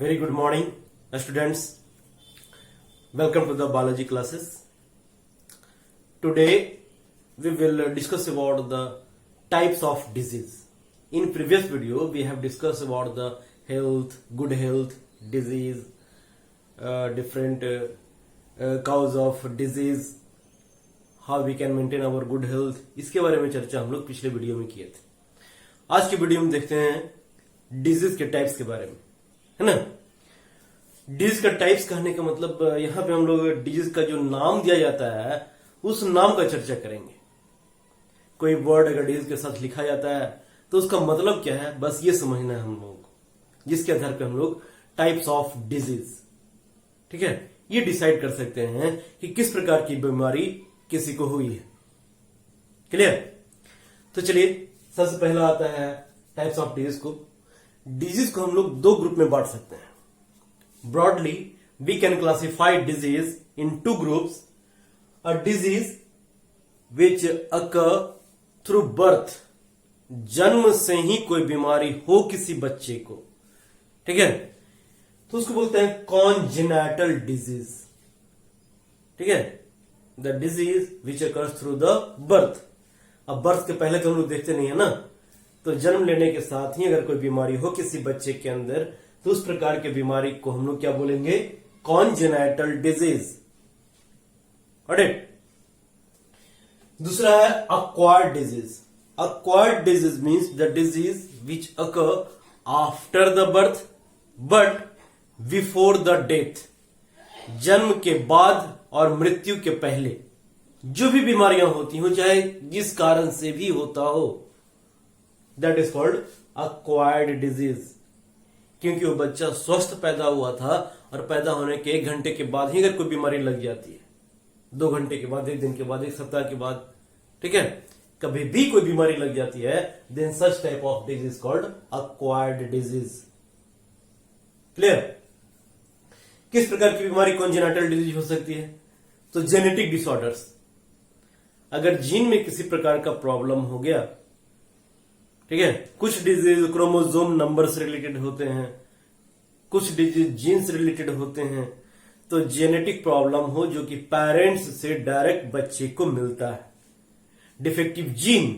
Very good morning, students. Welcome to the biology classes. Today we will discuss about the types of disease. In previous video we have discussed about the health, good health, disease, different cause of disease, how we can maintain our good health. इसके बारे में चर्चा हम लोग पिछले video में किए थे. आज की वीडियो में देखते हैं डिजीज के टाइप्स के बारे में, है ना. डिजीज का टाइप्स कहने का मतलब यहां पे हम लोग डिजीज का जो नाम दिया जाता है उस नाम का चर्चा करेंगे. कोई वर्ड अगर डिजीज के साथ लिखा जाता है तो उसका मतलब क्या है, बस ये समझना है हम लोगों को, जिसके आधार पर हम लोग टाइप्स ऑफ डिजीज, ठीक है, ये डिसाइड कर सकते हैं कि किस प्रकार की बीमारी किसी को हुई है. क्लियर. तो चलिए सबसे पहला आता है टाइप्स ऑफ डिजीज को. डिजीज को हम लोग दो ग्रुप में बांट सकते हैं. Broadly we can classify disease in two groups. A disease which occur through birth, जन्म से ही कोई बीमारी हो किसी बच्चे को, ठीक है, तो उसको बोलते हैं कॉन्जेनाइटल डिजीज. ठीक है, the disease which occurs through the birth. अब बर्थ के पहले तो हम लोग देखते नहीं है ना, तो जन्म लेने के साथ ही अगर कोई बीमारी हो किसी बच्चे के अंदर तो उस प्रकार की बीमारी को हम लोग क्या बोलेंगे, कॉन्जेनाइटल डिजीज. दूसरा है acquired disease. Acquired disease means the disease which occur after the birth but before the death. जन्म के बाद और मृत्यु के पहले जो भी बीमारियां होती हो, चाहे जिस कारण से भी होता हो, that is called acquired disease. क्योंकि वो बच्चा स्वस्थ पैदा हुआ था और पैदा होने के 1 घंटे के बाद ही अगर कोई बीमारी लग जाती है, 2 घंटे के बाद, 1 दिन के बाद, 1 सप्ताह के बाद, ठीक है, कभी भी कोई बीमारी लग जाती है, then such type of disease called acquired disease. Clear. किस प्रकार की बीमारी कॉन्जेनाइटल डिजीज हो सकती है, तो जेनेटिक डिसऑर्डर्स. अगर जीन में किसी प्रकार का प्रॉब्लम हो गया, ठीक है, कुछ डिजीज क्रोमोसोम नंबर से रिलेटेड होते हैं, कुछ डिजीज जीन से रिलेटेड होते हैं, तो जेनेटिक प्रॉब्लम हो जो कि पेरेंट्स से डायरेक्ट बच्चे को मिलता है. डिफेक्टिव जीन,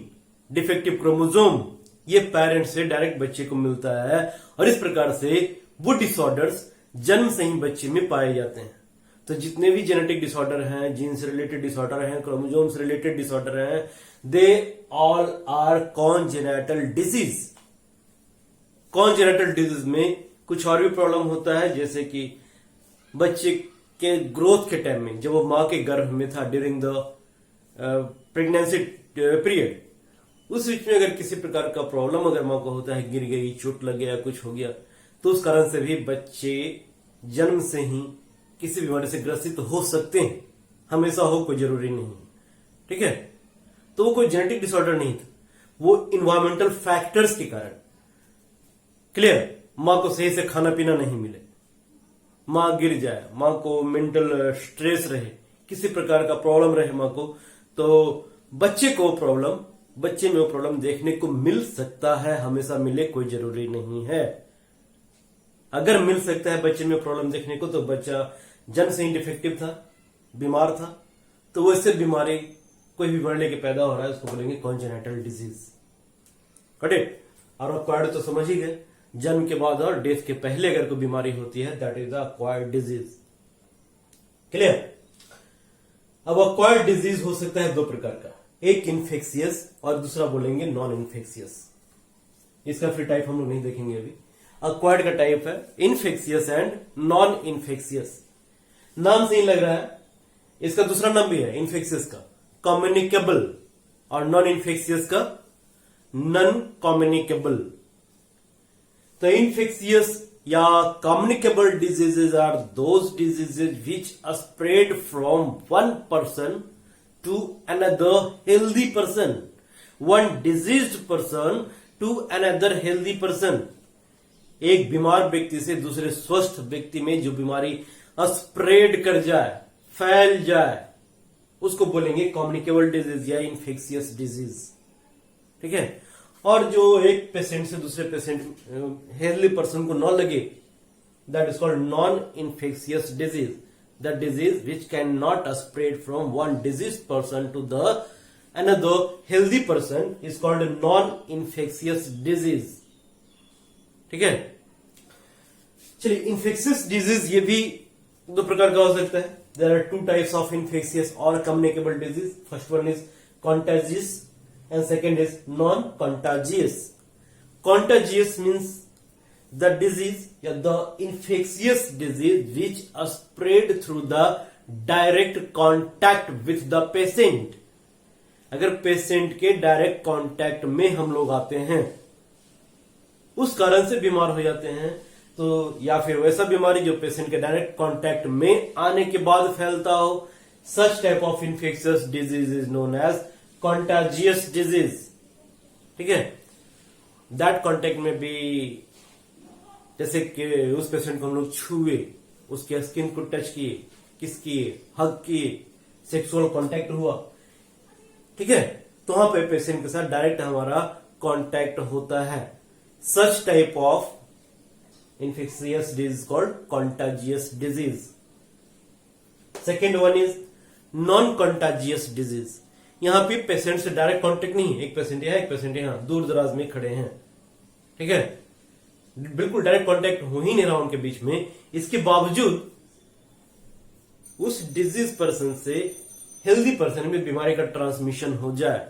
डिफेक्टिव क्रोमोसोम, ये पेरेंट्स से डायरेक्ट बच्चे को मिलता है और इस प्रकार से वो डिसऑर्डर्स जन्म से ही बच्चे में पाए जाते हैं. तो जितने भी जेनेटिक डिसऑर्डर हैं, जीन से रिलेटेड डिसऑर्डर हैं, क्रोमोसोम से रिलेटेड डिसऑर्डर हैं, they all are congenital disease. Congenital disease में कुछ और भी प्रॉब्लम होता है, जैसे कि बच्चे के ग्रोथ के टाइम में, जब वो मां के गर्भ में था, ड्यूरिंग द प्रेगनेंसी पीरियड, उस बीच में अगर किसी प्रकार का प्रॉब्लम अगर मां को होता है, गिर गई, चोट लग गया, कुछ हो गया, तो उस कारण से भी बच्चे जन्म से ही किसी बीमारी से ग्रसित हो सकते हैं. हमेशा हो, कोई जरूरी नहीं, ठीक है. तो वो कोई जेनेटिक डिसऑर्डर नहीं था, वो इन्वायरमेंटल फैक्टर्स के कारण. क्लियर. मां को सही से खाना पीना नहीं मिले, मां गिर जाए, मां को मेंटल स्ट्रेस रहे, किसी प्रकार का प्रॉब्लम रहे मां को, तो बच्चे को प्रॉब्लम, बच्चे में वो प्रॉब्लम देखने को मिल सकता है. हमेशा मिले कोई जरूरी नहीं है. अगर मिल सकता है बच्चे में प्रॉब्लम देखने को, तो बच्चा जन्म से ही डिफेक्टिव था, बीमार था, तो वो इससे बीमारी, कोई भी बीमारी लेके पैदा हो रहा है, उसको बोलेंगे कॉन्जेनाइटल डिजीज. करेक्ट. और अक्वायर्ड तो समझ ही गए, जन्म के बाद और डेथ के पहले अगर कोई बीमारी होती है, that is the acquired disease. Clear. अब अक्वायर्ड डिजीज हो सकता है 2 प्रकार का, एक इन्फेक्शियस और दूसरा बोलेंगे नॉन इन्फेक्शियस. इसका फिर टाइप हम लोग नहीं देखेंगे अभी. अक्वायर्ड का टाइप है इन्फेक्शियस एंड नॉन इन्फेक्शियस. नाम से ही लग रहा है, इसका दूसरा नाम भी है इन्फेक्शियस का, कम्युनिकेबल, और नॉन इन्फेक्शियस का नॉन कम्युनिकेबल. तो इन्फेक्शियस या communicable diseases are those diseases which spread from one person to another healthy person, one diseased person to another healthy person. एक बीमार व्यक्ति से दूसरे स्वस्थ व्यक्ति में जो बीमारी स्प्रेड कर जाए, फैल जाए, उसको बोलेंगे कम्युनिकेबल डिजीज या इन्फेक्शियस डिजीज. ठीक है. और जो एक पेशेंट से दूसरे पेशेंट हेल्दी पर्सन को न लगे, that is called non-infectious disease. The disease which cannot spread from one diseased person to the another healthy person is called non-infectious disease. ठीक है, चलिए इन्फेक्शियस डिजीज ये भी दो प्रकार का हो सकता है. There are two types of infectious or communicable disease. First one is contagious and second is non-contagious. Contagious means the disease या the infectious disease which are spread through the direct contact with the patient. अगर patient के direct contact में हम लोग आते हैं, उस कारण से बीमार हो जाते हैं, तो या फिर वैसा बीमारी जो पेशेंट के डायरेक्ट कांटेक्ट में आने के बाद फैलता हो, such type of infectious disease is known as contagious disease. ठीक है, दैट कांटेक्ट में भी जैसे कि उस पेशेंट को हम लोग छुए, उसके स्किन को टच किए, किस किए, हग किए, सेक्सुअल कांटेक्ट हुआ. ठीक है, तो वहां पे पेशेंट के साथ डायरेक्ट हमारा कांटेक्ट होता है. सच type of infectious disease called contagious disease. Second one is non-contagious disease. यहां पे पेशेंट से डायरेक्ट कांटेक्ट नहीं है, एक पेशेंट यहां, एक पेशेंट यहां, दूर दराज में खड़े हैं. ठीक है, बिल्कुल डायरेक्ट कांटेक्ट हो ही नहीं रहा उनके बीच में. इसके बावजूद उस डिजीज पर्सन से हेल्दी पर्सन में बीमारी का ट्रांसमिशन हो जाए,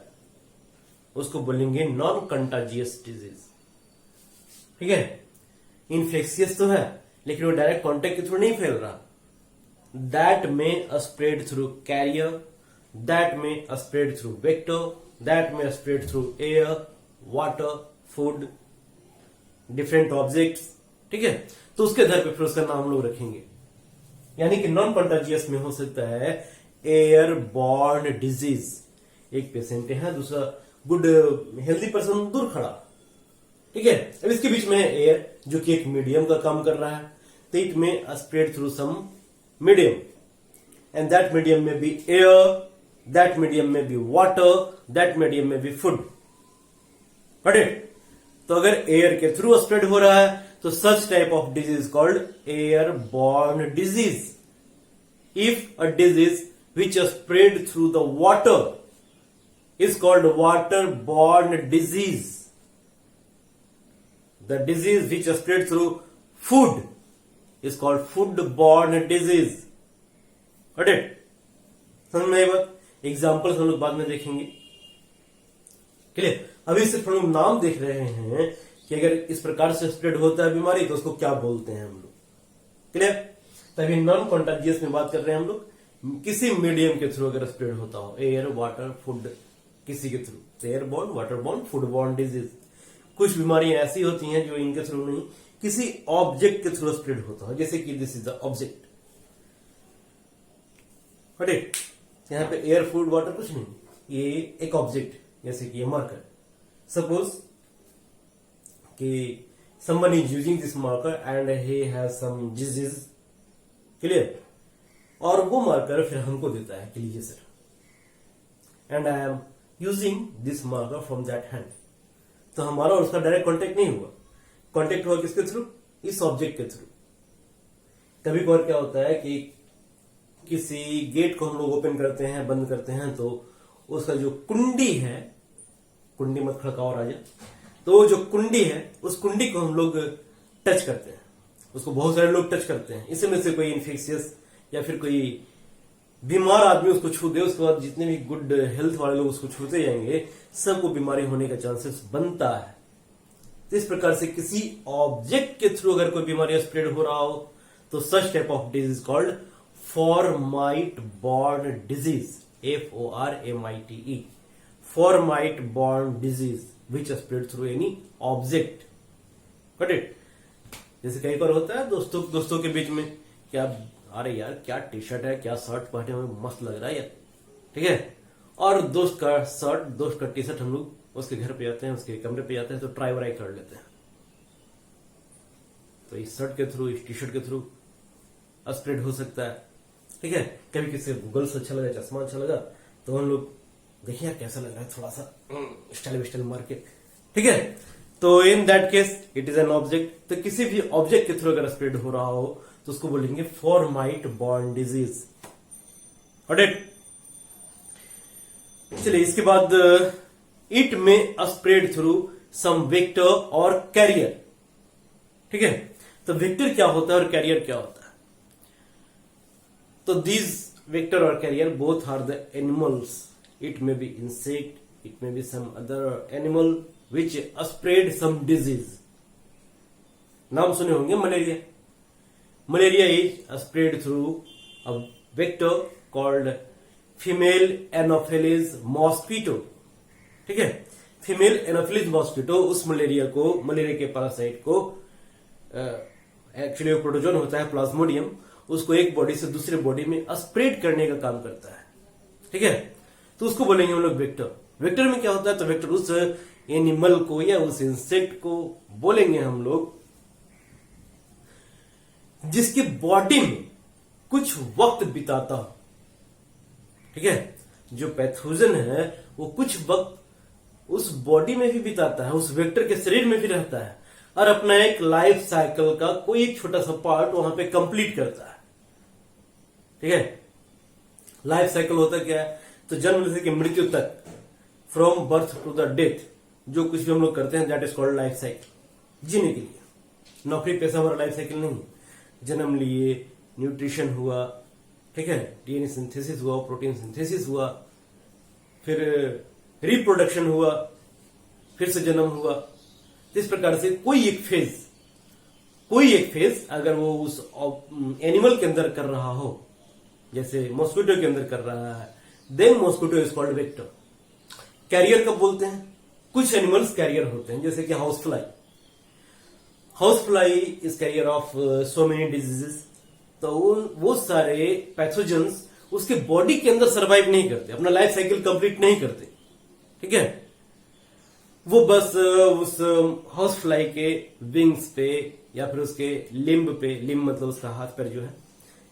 उसको बोलेंगे नॉन कंटाजियस डिजीज. ठीक है, इन्फेक्शियस तो है लेकिन वो डायरेक्ट कांटेक्ट के थ्रू नहीं फैल रहा. दैट में स्प्रेड थ्रू कैरियर, दैट में स्प्रेड थ्रू वेक्टर, दैट में spread through air, water, food, different objects. ठीक है, तो उसके आधार पर फिर उसका नाम हम लोग रखेंगे. यानी कि नॉन कंटाजियस में हो सकता है एयर बॉर्न डिजीज. एक पेशेंट है, दूसरा गुड हेल्दी पर्सन दूर खड़ा. ठीक है, अब इसके बीच में है एयर जो कि एक मीडियम का काम कर रहा है, तो it may spread through some medium and that medium may be air, that medium may be water, that medium may be food. Got it? तो अगर एयर के थ्रू स्प्रेड हो रहा है तो such type of disease called air borne disease. If a disease which spread through the water is called water borne disease. The disease which is spread through food is called food-borne disease. Got it? समझ में आई बात? Examples हम लोग बाद में देखेंगे. Clear? अभी सिर्फ हम लोग नाम देख रहे हैं कि अगर इस प्रकार से स्प्रेड होता है बीमारी तो उसको क्या बोलते हैं हम लोग. क्लियर? तभी नॉन कॉन्टाजियस में बात कर रहे हैं हम लोग. किसी मीडियम के थ्रू अगर स्प्रेड होता हो, एयर, वाटर, फूड, किसी के through, air born, water borne, food borne disease. कुछ बीमारियां ऐसी होती हैं जो इनके थ्रू नहीं, किसी ऑब्जेक्ट के थ्रू स्प्रेड होता है, जैसे कि दिस इज द ऑब्जेक्ट. यहां पे एयर, फूड, वाटर कुछ नहीं, ये एक ऑब्जेक्ट, जैसे कि ये मार्कर. सपोज कि someone is using this marker and he has some disease. Clear? और वो मार्कर फिर हमको देता है कि लीजिए sir, and I am using this marker from that hand. तो हमारा और उसका डायरेक्ट कांटेक्ट नहीं हुआ. कांटेक्ट हुआ किसके थ्रू? इस ऑब्जेक्ट के थ्रू. कभी कभार क्या होता है कि किसी गेट को हम लोग ओपन करते हैं, बंद करते हैं, तो उसका जो कुंडी है, कुंडी मत खड़काओ राजा, तो वो जो कुंडी है उस कुंडी को हम लोग टच करते हैं. उसको बहुत सारे लोग टच करते हैं. इसमें से कोई इन्फेक्शियस या फिर कोई बीमार आदमी उसको छू दे, उसके बाद जितने भी गुड हेल्थ वाले लोग उसको छूते जाएंगे, सबको बीमारी होने का चांसेस बनता है. तो इस प्रकार से किसी ऑब्जेक्ट के थ्रू अगर कोई बीमारी स्प्रेड हो रहा हो तो such type of disease called fomite borne disease. FORMITE. Fomite borne disease which spread through any object. Got it? जैसे कई बार होता है दोस्तों के बीच में, क्या अरे यार क्या टी शर्ट है, क्या शर्ट पहने हुए, मस्त लग रहा है यार. ठीक है, और दोस्त का शर्ट, दोस्त का टी शर्ट हम लोग उसके घर पे आते हैं, उसके कमरे पे आते हैं, तो ट्राई वराई कर लेते हैं. तो इस शर्ट के थ्रू, इस टी शर्ट के थ्रू स्प्रेड हो सकता है. ठीक है, कभी किसी को गूगल्स अच्छा लगा, चश्मा अच्छा लगा, तो हम लोग देखिए यार कैसा लग रहा है, थोड़ा सा स्टाइल विस्टाइल मार के. ठीक है, तो in that case it is an object. तो किसी भी ऑब्जेक्ट के थ्रू अगर स्प्रेड हो रहा हो तो उसको बोलेंगे फॉर्माइट बॉर्न डिजीज। ऑलराइट, चलिए इसके बाद it may spread through some vector और कैरियर। ठीक है, तो वेक्टर क्या होता है और कैरियर क्या होता है? तो दीज वेक्टर और carrier both are the animals. It may be insect, it may be some other animal which spread some disease. नाम सुने होंगे malaria. Malaria is spread through a vector called female anopheles mosquito. ठीक है, female anopheles mosquito उस malaria के parasite को actually protozoan होता है प्लाज्मोडियम, उसको एक बॉडी से दूसरे बॉडी में स्प्रेड करने का काम करता है। ठीक है, तो उसको बोलेंगे हम लोग वेक्टर। वेक्टर में क्या होता है? तो वेक्टर उस एनिमल को या उस इंसेक्ट को बोलेंगे हम लोग जिसके बॉडी में कुछ वक्त बिताता हो। ठीक है, जो पैथोजन है वो कुछ वक्त उस बॉडी में भी बिताता है, उस वेक्टर के शरीर में भी रहता है और अपना एक लाइफ साइकिल का कोई एक छोटा सा पार्ट वहां पे कंप्लीट करता है। ठीक है, लाइफ साइकिल होता क्या है? तो जन्म से लेकर मृत्यु तक, from birth to the death, जो कुछ भी हम लोग करते हैं that is called life cycle. जीने के लिए नौकरी पैसा हमारा लाइफ साइकिल नहीं। जन्म लिए, न्यूट्रिशन हुआ, ठीक है, डीएनए सिंथेसिस हुआ, प्रोटीन सिंथेसिस हुआ, फिर रिप्रोडक्शन हुआ, फिर से जन्म हुआ। इस प्रकार से कोई एक फेज अगर वो उस एनिमल के अंदर कर रहा हो, जैसे मॉस्किटो के अंदर कर रहा है, then mosquito is called vector. Carrier कब बोलते हैं? कुछ एनिमल्स कैरियर होते हैं, जैसे कि house fly is carrier of so many diseases. तो वो सारे पैथोजेंस उसके बॉडी के अंदर सरवाइव नहीं करते, अपना लाइफ साइकिल कंप्लीट नहीं करते। ठीक है, वो बस उस हाउस फ्लाई के विंग्स पे या फिर उसके लिम्ब पे, लिम्ब मतलब उसका हाथ पैर जो है,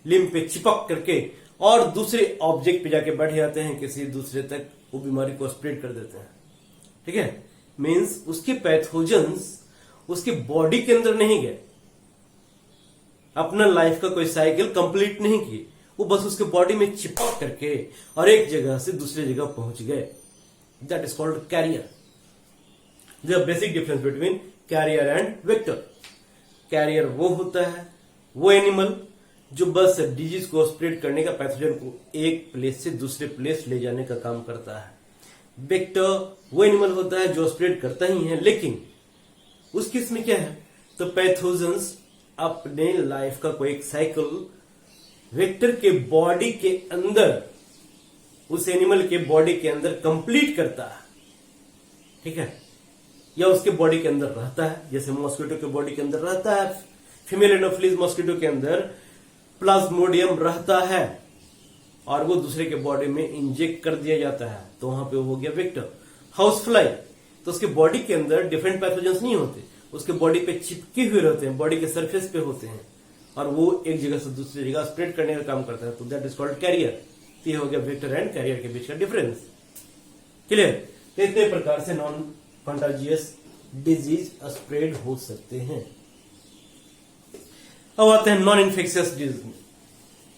लिम्ब पे चिपक करके और दूसरे ऑब्जेक्ट पे जाके बैठ जाते हैं, किसी दूसरे तक वो बीमारी को स्प्रेड कर देते हैं। ठीक है, मीन्स उसके पैथोजेंस उसके बॉडी के अंदर नहीं गए, अपना लाइफ का कोई साइकिल कंप्लीट नहीं किए, वो बस उसके बॉडी में चिपक करके और एक जगह से दूसरी जगह पहुंच गए। That is called carrier. The basic difference between carrier and vector. Carrier वो होता है, वो एनिमल जो बस डिजीज को स्प्रेड करने का, पैथोजन को एक प्लेस से दूसरे प्लेस ले जाने का काम करता है। वेक्टर वो एनिमल होता है जो स्प्रेड करता ही है, लेकिन उस केस में क्या है? तो पैथोजेंस अपने लाइफ का कोई एक साइकिल वेक्टर के बॉडी के अंदर, उस एनिमल के बॉडी के अंदर कंप्लीट करता है। ठीक है, या उसके बॉडी के अंदर रहता है, जैसे मॉस्किटो के बॉडी के अंदर रहता है, फीमेल एनोफिलीज मॉस्किटो के अंदर प्लाज्मोडियम रहता है और वो दूसरे के बॉडी में इंजेक्ट कर दिया जाता है, तो वहां पे हो गया वेक्टर। हाउस फ्लाई तो उसके बॉडी के अंदर डिफरेंट पैथोजेंस नहीं होते, उसके बॉडी पे चिपके हुए रहते हैं, बॉडी के सरफेस पे होते हैं और वो एक जगह से दूसरी जगह स्प्रेड करने का काम करता है, तो दैट इज कॉल्ड कैरियर। ये हो गया वेक्टर एंड कैरियर के बीच का डिफरेंस। क्लियर? तो इतने प्रकार से नॉन कंटाजियस डिजीज स्प्रेड हो सकते हैं। अब आते हैं नॉन इन्फेक्शियस डिजीज में।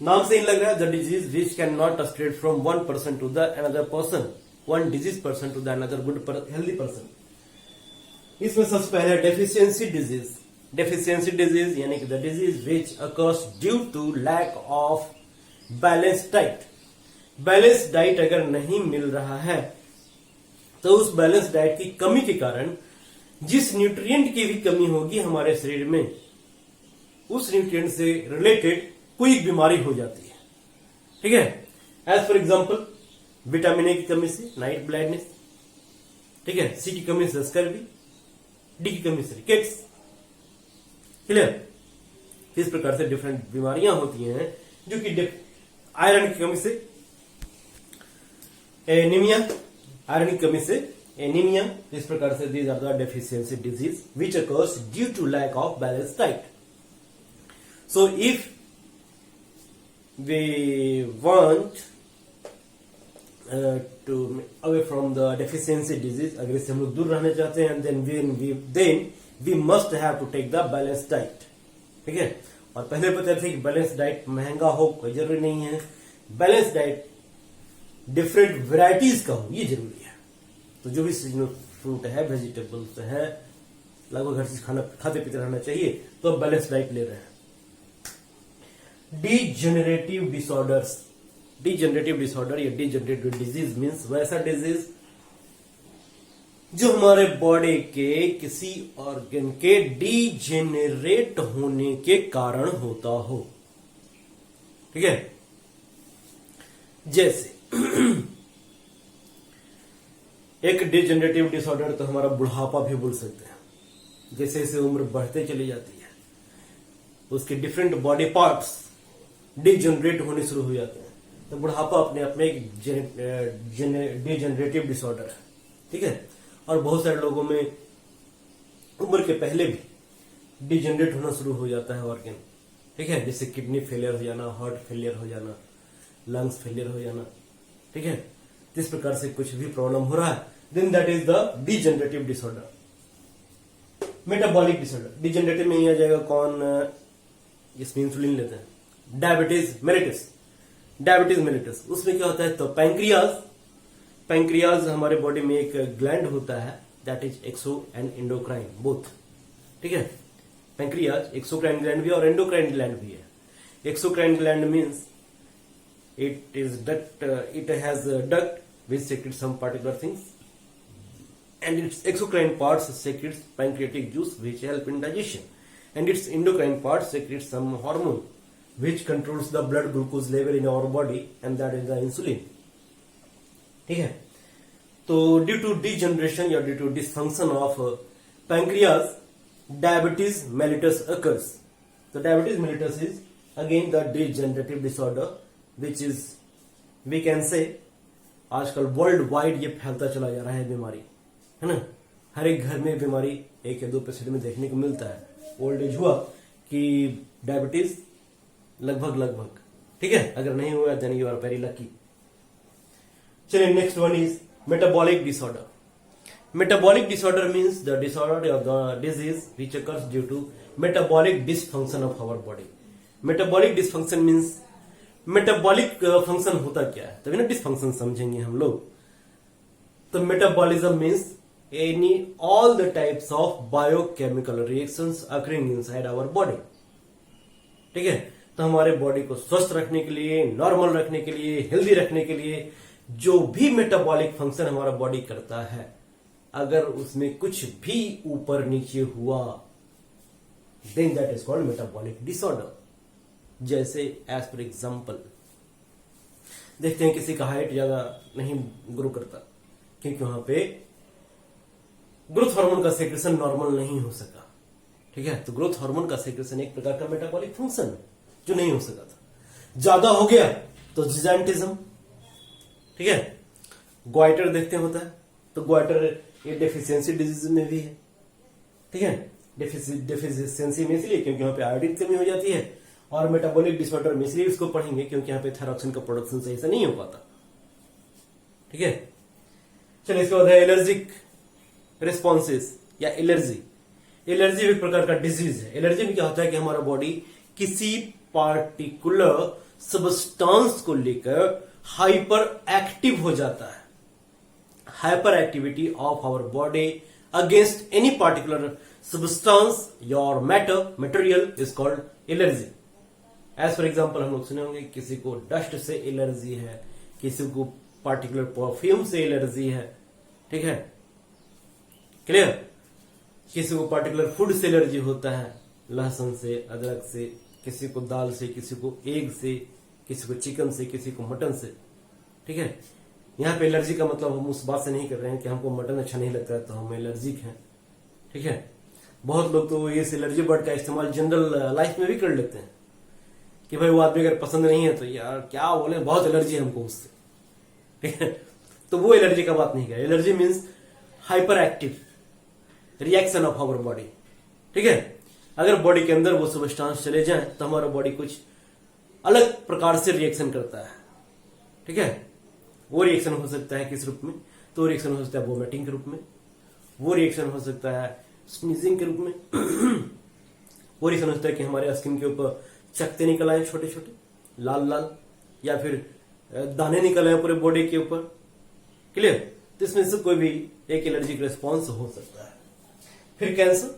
नाम से ही लग रहा है the disease which can not spread from one person to the another person, one disease person to the another good healthy person. इसमें सबसे पहले डेफिशिएंसी डिजीज। डेफिशिएंसी डिजीज यानी कि the disease which occurs due to lack of balance diet. Balance diet अगर नहीं मिल रहा है तो उस बैलेंस डाइट की कमी के कारण जिस न्यूट्रिएंट की भी कमी होगी हमारे शरीर में, उस न्यूट्रिएंट से रिलेटेड कोई बीमारी हो जाती है। ठीक है, as for example vitamin A की कमी से नाइट ब्लाइंडनेस, ठीक है, सी की कमी से स्कर्वी, डी की कमी से रिकेट्स। क्लियर? इस प्रकार से डिफरेंट बीमारियां होती हैं, जो कि आयरन की कमी से एनीमिया, आयरन की कमी से एनीमिया। इस प्रकार से these are the deficiency disease which occurs due to lack of balance diet. So if we want to away from the deficiency disease, अगर इससे हम लोग दूर रहना चाहते हैं, then we must have to take the balance diet. ठीक है, और पहले बताते थे कि बैलेंस डाइट महंगा हो कोई जरूरी नहीं है, बैलेंस डाइट डिफरेंट वेराइटीज का हो ये जरूरी है। तो जो भी सीजनल फ्रूट है, वेजिटेबल्स है, लगभग हर चीज खाते पीते रहना चाहिए, तो अब बैलेंस डाइट ले रहे हैं। डीजेनरेटिव डिसऑर्डर्स, डीजेनरेटिव डिसऑर्डर या डीजेनरेटिव डिजीज मीन्स वैसा डिजीज जो हमारे बॉडी के किसी ऑर्गन के डीजेनरेट होने के कारण होता हो। ठीक है, जैसे एक डीजेनरेटिव डिसऑर्डर तो हमारा बुढ़ापा भी बोल सकते हैं। जैसे जैसे उम्र बढ़ते चली जाती है, उसके डिफरेंट बॉडी पार्ट्स डीजेनरेट होने शुरू हो जाते हैं, तो बुढ़ापा अपने आप में एक डीजेनरेटिव डिसऑर्डर है। ठीक है, और बहुत सारे लोगों में उम्र के पहले भी डीजेनरेट होना शुरू हो जाता है ऑर्गन। ठीक है, जैसे किडनी फेलियर हो जाना, हार्ट फेलियर हो जाना, लंग्स फेलियर हो जाना। ठीक है, इस प्रकार से कुछ भी प्रॉब्लम हो रहा है, then that is the degenerative disorder. Metabolic disorder, degenerative में ही आ जाएगा कौन, इसमें इंसुलिन लेते हैं, डायबिटीज मेलिटस। डायबिटीज मेलिटस उसमें क्या होता है, तो पैंक्रियाज हमारे बॉडी में एक ग्लैंड होता है, that is exo and endocrine both. ठीक है, पैंक्रियाज एक्सोक्राइन ग्लैंड भी है और एंडोक्राइन ग्लैंड भी है। Exocrine gland means it is duct, it has a duct which secretes some particular things, and its exocrine parts secretes pancreatic juice which help in digestion, and its endocrine parts secretes some hormone which controls the blood glucose level in our body, and that is the insulin. ठीक है, तो due to degeneration या due to dysfunction of pancreas, diabetes mellitus occurs. So diabetes mellitus is again the degenerative disorder which is, we can say, आजकल world wide ये फैलता चला जा रहा है बीमारी, है ना। हर एक घर में बीमारी 1 या 2% में देखने को मिलता है। ओल्ड एज हुआ कि डायबिटीज लगभग, ठीक है, अगर नहीं हुआ then you are very lucky. चलिए next one is metabolic disorder. Metabolic disorder means the disorder of the disease which occurs due to metabolic dysfunction of our body. Metabolic dysfunction means metabolic function होता क्या है, तभी ना dysfunction समझेंगे हम लोग। तो metabolism means any all the types of biochemical reactions occurring inside our body. ठीक है, तो हमारे बॉडी को स्वस्थ रखने के लिए, नॉर्मल रखने के लिए, हेल्दी रखने के लिए जो भी मेटाबॉलिक फंक्शन हमारा बॉडी करता है, अगर उसमें कुछ भी ऊपर नीचे हुआ then that is called metabolic disorder. जैसे एज पर एग्जाम्पल देखते हैं किसी का हाइट ज्यादा नहीं ग्रो करता क्योंकि वहां पे ग्रोथ हार्मोन का सेक्रेशन नॉर्मल नहीं हो सका। ठीक है, तो ग्रोथ हार्मोन का सेक्रेशन एक प्रकार का मेटाबॉलिक फंक्शन है जो नहीं हो सका था। ज्यादा हो गया तो जिजांटिज्म। ठीक है, ग्वाइटर देखते होता है, तो ग्वाइटर ये डेफिशिएंसी डिजीज में भी है। ठीक है, डेफिशिएंसी में इसलिए क्योंकि वहां पे आयोडीन कमी हो जाती है, और मेटाबॉलिक डिसऑर्डर में इसलिए इसको पढ़ेंगे क्योंकि यहाँ पे थायरॉक्सिन का प्रोडक्शन सही से नहीं हो पाता। ठीक है, चलिए इसके बाद है एलर्जिक रिस्पॉन्सेस या एलर्जी। एलर्जी एक प्रकार का डिजीज है। एलर्जी में क्या होता है कि हमारा बॉडी किसी पार्टिकुलर सबस्टांस को लेकर हाइपर एक्टिव हो जाता है। Hyper activity of our body against any particular substance your matter material is called allergy. As for example हम लोग सुने होंगे किसी को डस्ट से एलर्जी है, किसी को पार्टिकुलर परफ्यूम से एलर्जी है। ठीक है, क्लियर। किसी को पार्टिकुलर फूड से एलर्जी होता है, लहसुन से, अदरक से, किसी को दाल से, किसी को एग से, किसी को चिकन से, किसी को मटन से। ठीक है, यहाँ पे एलर्जी का मतलब हम उस बात से नहीं कर रहे हैं कि हमको मटन अच्छा नहीं लगता है तो हम एलर्जिक हैं। ठीक है, बहुत लोग तो इस एलर्जी वर्ड का इस्तेमाल जनरल लाइफ में भी कर लेते हैं कि भाई वो आदमी अगर पसंद नहीं है तो यार क्या बोले, बहुत एलर्जी है हमको उससे। ठीक है, तो वो एलर्जी का बात नहीं कर। Allergy means hyper active reaction of our body. ठीक है, अगर बॉडी के अंदर वो सबस्टांस चले जाएं तो हमारा बॉडी कुछ अलग प्रकार से रिएक्शन करता है। ठीक है, वो रिएक्शन हो सकता है किस रूप में? तो रिएक्शन हो सकता है वोमिटिंग के रूप में, वो रिएक्शन हो सकता है स्नीजिंग के रूप में, वो रिएक्शन हो सकता है कि हमारे स्किन के ऊपर चकते निकल आए छोटे छोटे लाल लाल, या फिर दाने निकल आए पूरे बॉडी के ऊपर। क्लियर? तो इसमें से कोई भी एक एलर्जिक रिस्पॉन्स हो सकता है। फिर cancer,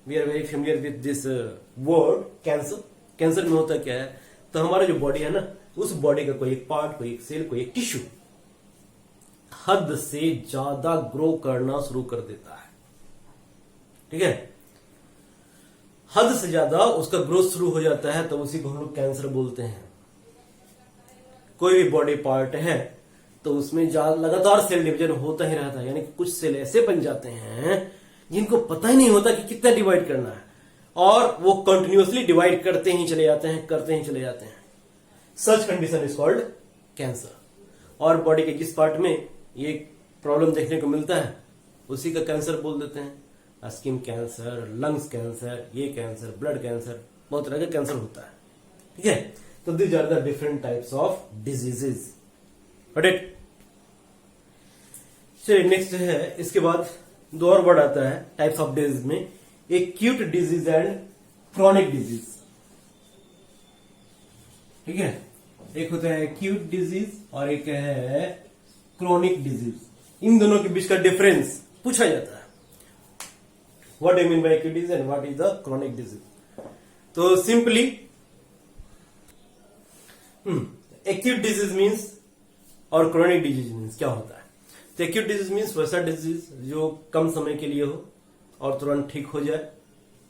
we are very familiar with this word cancer. Cancer में होता क्या है? तो हमारा जो बॉडी है ना, उस बॉडी का कोई एक पार्ट, कोई एक सेल, कोई एक टिश्यू हद से ज्यादा ग्रो करना शुरू कर देता है। ठीक है? हद से ज्यादा उसका ग्रोथ शुरू हो जाता है, तो उसी को हम लोग कैंसर बोलते हैं। कोई भी बॉडी पार्ट है तो उसमें लगातार सेल डिवीजन होता ही रहता है, यानी कि कुछ सेल ऐसे बन जाते हैं जिनको पता ही नहीं होता कि कितना डिवाइड करना है, और वो कंटिन्यूअसली डिवाइड करते ही चले जाते हैं, करते ही चले जाते हैं। Such condition is called cancer. और बॉडी के जिस पार्ट में ये प्रॉब्लम देखने को मिलता है उसी का कैंसर बोल देते हैं। स्किन कैंसर, लंग्स कैंसर, ये कैंसर, ब्लड कैंसर, बहुत तरह का कैंसर होता है। ठीक है? तो these are the different types of diseases. It चलिए नेक्स्ट है, इसके बाद दो और वर्ड आता है टाइप्स ऑफ डिजीज में, acute disease and chronic disease. ठीक है? एक होता है एक्यूट डिजीज और एक है क्रॉनिक डिजीज। इन दोनों के बीच का डिफरेंस पूछा जाता है। What do you mean by acute disease and what is the chronic disease? तो सिंपली एक्यूट डिजीज मीन्स और क्रॉनिक डिजीज मीन्स क्या होता है? तो एक्यूट डिजीज मीन्स वैसा डिजीज जो कम समय के लिए हो और तुरंत ठीक हो जाए,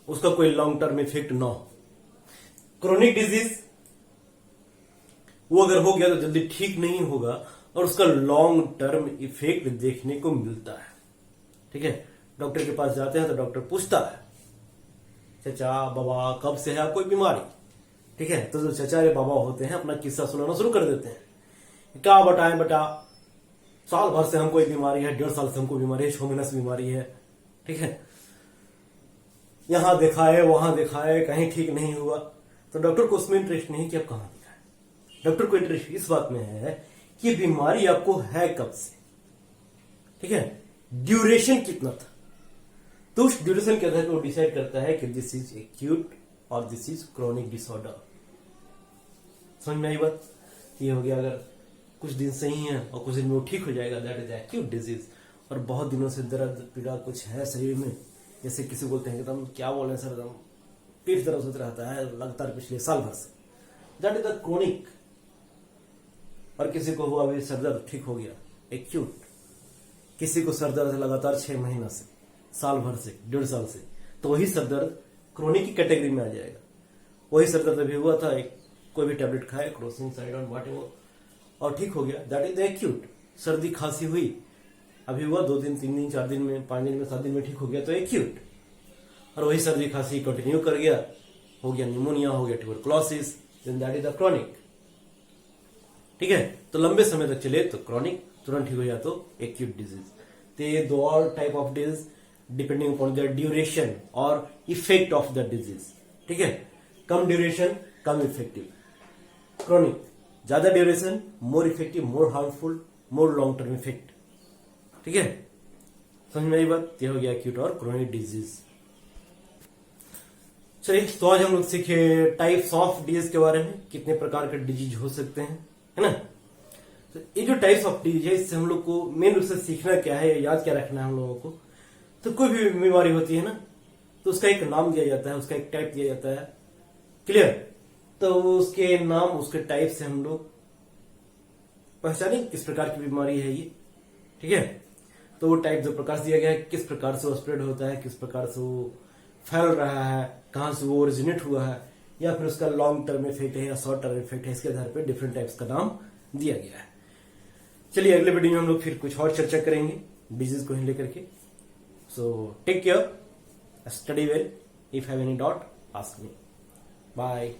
उसका कोई लॉन्ग टर्म इफेक्ट ना हो। क्रॉनिक डिजीज वो अगर हो गया तो जल्दी ठीक नहीं होगा और उसका लॉन्ग टर्म इफेक्ट देखने को मिलता है। ठीक है? डॉक्टर के पास जाते हैं तो डॉक्टर पूछता है, चचा बाबा कब से है आपको बीमारी? ठीक है? तो जो चचा या बाबा होते हैं अपना किस्सा सुनाना शुरू कर देते हैं। क्या बताएं बेटा, साल भर से हमको बीमारी है, 1.5 साल से हमको बीमारी है, 6 महीने से बीमारी है। ठीक है? यहां दिखाए वहां दिखाए, कहीं ठीक नहीं हुआ। तो डॉक्टर को उसमें इंटरेस्ट नहीं कि आप कहां दिखाए। डॉक्टर को इंटरेस्ट इस बात में है कि बीमारी आपको है कब से। ठीक है? ड्यूरेशन कितना था, तो उस ड्यूरेशन के आधार पर वो डिसाइड करता है कि दिस इज एक्यूट और दिस इज क्रॉनिक डिसऑर्डर। समझ में आई बात? ये हो गया अगर कुछ दिन सही है और कुछ दिन में वो ठीक हो जाएगा, दैट इज एक्यूट डिजीज। और बहुत दिनों से दर्द पीड़ा कुछ है शरीर में, जैसे किसी बोलते हैं कि तुम क्या बोल रहे हैं सर, एकदम पीठ दर्द होता रहता है लगातार पिछले साल भर से, दैट इज द क्रॉनिक। और किसी को हुआ अभी सर दर्द ठीक हो गया, एक्यूट। किसी को सर दर्द लगातार 6 महीना से, साल भर से, 1.5 साल से, तो वही सर दर्द क्रॉनिक की कैटेगरी में आ जाएगा। वही सर दर्द अभी हुआ था, कोई भी टैबलेट खाए, क्रोसिन साइड ऑन व्हाटएवर, और ठीक हो गया, दैट इज द एक्यूट। सर्दी खांसी हुई, अभी हुआ 2 दिन 3 दिन 4 दिन में 5 दिन में 7 दिन में ठीक हो गया, तो एक्यूट। और वही सर्दी खांसी कंटिन्यू कर गया, हो गया निमोनिया, हो गया tuberculosis, then that is the chronic. ठीक है? तो लंबे समय तक चले तो क्रॉनिक, तुरंत ठीक हो जाए तो एक्यूट डिजीज। तो ये 2 और type of disease depending upon the duration और इफेक्ट ऑफ द डिजीज। ठीक है? कम ड्यूरेशन कम इफेक्टिव, क्रॉनिक ज्यादा duration more effective, more harmful, more long term effect. ठीक है? समझ में आई बात? ये हो गया एक्यूट और क्रॉनिक डिजीज। चलिए, तो आज हम लोग सीखे टाइप्स ऑफ डिजीज के बारे में, कितने प्रकार के डिजीज हो सकते हैं, है ना? तो ये जो टाइप्स ऑफ डिजीज है, इससे हम लोग को मेन रूप से सीखना क्या है, याद क्या रखना है हम लोगों को। तो कोई भी बीमारी होती है ना, तो उसका एक नाम दिया जाता है, उसका एक टाइप दिया जाता है। क्लियर? तो उसके नाम, उसके टाइप से हम लोग पहचानेंगे किस प्रकार की बीमारी है ये। ठीक है? तो वो टाइप जो प्रकार दिया गया है, किस प्रकार से वो स्प्रेड होता है, किस प्रकार से वो फैल रहा है, कहां से वो ओरिजिनेट हुआ है, या फिर उसका लॉन्ग टर्म इफेक्ट है या शॉर्ट टर्म इफेक्ट है, इसके आधार पर डिफरेंट टाइप्स का नाम दिया गया है। चलिए, अगले वीडियो में हम लोग फिर कुछ और चर्चा करेंगे डिजीज को ही लेकर के। So take care, study well, if have any doubt ask me. Bye.